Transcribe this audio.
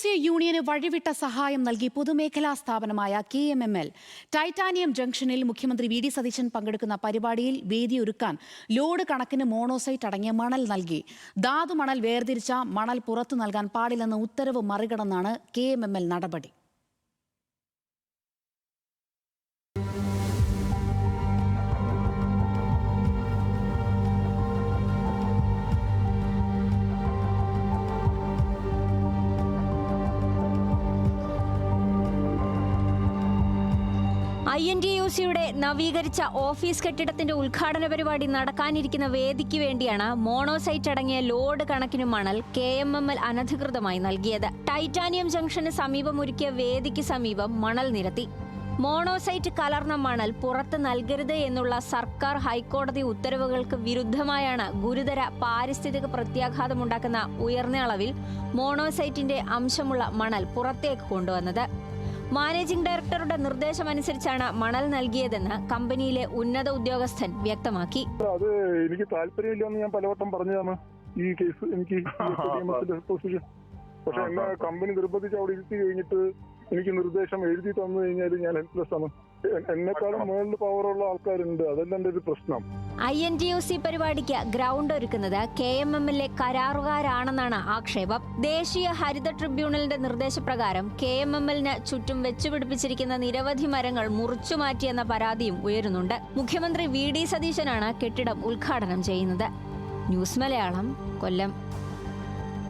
യൂണിയന് വഴിവിട്ട സഹായം നൽകി പൊതുമേഖലാ സ്ഥാപനമായ KMML ടൈറ്റാനിയം ജംഗ്ഷനിൽ മുഖ്യമന്ത്രി വി ഡി സതീശൻ പങ്കെടുക്കുന്ന പരിപാടിയിൽ വേദിയൊരുക്കാൻ ലോഡ് കണക്കിന് മോണോസൈറ്റ് അടങ്ങിയ മണൽ നൽകി. ധാതുമണൽ വേർതിരിച്ച മണൽ പുറത്തു നൽകാൻ പാടില്ലെന്ന ഉത്തരവ് മറികടന്നാണ് KMML നടപടി. INTUC-യുടെ നവീകരിച്ച ഓഫീസ് കെട്ടിടത്തിന്റെ ഉദ്ഘാടന പരിപാടി നടക്കാനിരിക്കുന്ന വേദിക്ക് വേണ്ടിയാണ് മോണോസൈറ്റ് അടങ്ങിയ ലോഡ് കണക്കിന് മണൽ KMML അനധികൃതമായി നൽകിയത്. ടൈറ്റാനിയം ജംഗ്ഷന് സമീപം ഒരുക്കിയ വേദിക്ക് സമീപം മണൽ നിരത്തി. മോണോസൈറ്റ് കലർന്ന മണൽ പുറത്ത് നൽകരുത് എന്നുള്ള സർക്കാർ ഹൈക്കോടതി ഉത്തരവുകൾക്ക് വിരുദ്ധമായാണ് ഗുരുതര പാരിസ്ഥിതിക പ്രത്യാഘാതമുണ്ടാക്കുന്ന ഉയർന്ന അളവിൽ മോണോസൈറ്റിന്റെ അംശമുള്ള മണൽ പുറത്തേക്ക് കൊണ്ടുവന്നത്. മാനേജിംഗ് ഡയറക്ടറുടെ നിർദ്ദേശമനുസരിച്ചാണ് മണൽ നൽകിയതെന്ന് കമ്പനിയിലെ ഉന്നത ഉദ്യോഗസ്ഥൻ വ്യക്തമാക്കി. അത് എനിക്ക് താല്പര്യമില്ലെന്ന് ഞാൻ പലവട്ടം പറഞ്ഞതാണ്. ഈ കേസ് എനിക്ക് പക്ഷെ എന്നെ കമ്പനി നിർബന്ധിച്ച് അവിടെ ഇരുത്തി കഴിഞ്ഞിട്ട് എനിക്ക് നിർദ്ദേശം എഴുതി തന്നു കഴിഞ്ഞാൽ ഞാൻ ഹെൽപ്ലെസ് ആണ്. എന്നെക്കാളും മുകളിൽ പവറുള്ള ആൾക്കാരുണ്ട്. അതല്ല എന്റെ ഒരു പ്രശ്നം. INTUC പരിപാടിക്ക് ഗ്രൗണ്ട് ഒരുക്കുന്നത് KMML കരാറുകാരാണെന്നാണ് ആക്ഷേപം. ദേശീയ ഹരിത ട്രിബ്യൂണലിന്റെ നിർദ്ദേശപ്രകാരം KMML-ന് ചുറ്റും വെച്ചുപിടിപ്പിച്ചിരിക്കുന്ന നിരവധി മരങ്ങൾ മുറിച്ചുമാറ്റിയെന്ന പരാതിയും ഉയരുന്നുണ്ട്. മുഖ്യമന്ത്രി വി ഡി സതീശനാണ് കെട്ടിടം ഉദ്ഘാടനം ചെയ്യുന്നത്. ന്യൂസ് മലയാളം, കൊല്ലം.